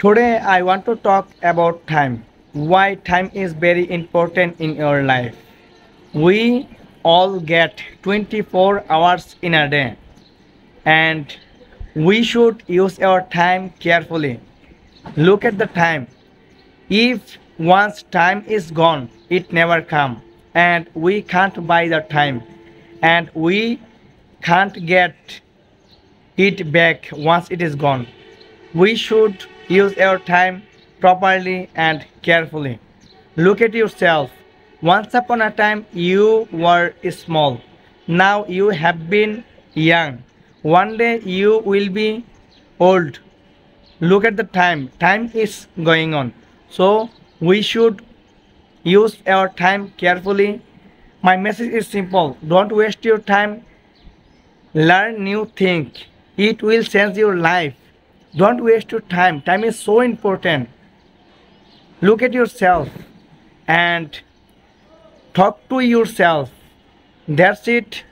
Today I want to talk about time. Why time is very important in your life. We all get 24 hours in a day and we should use our time carefully. Look at the time. If once time is gone, it never come and we can't buy the time and we can't get it back once it is gone. We should use our time properly and carefully. Look at yourself. Once upon a time you were small. Now you have been young. One day you will be old. Look at the time. Time is going on. So we should use our time carefully. My message is simple. Don't waste your time. Learn new things. It will change your life. Don't waste your time. Time is so important. Look at yourself and talk to yourself. That's it.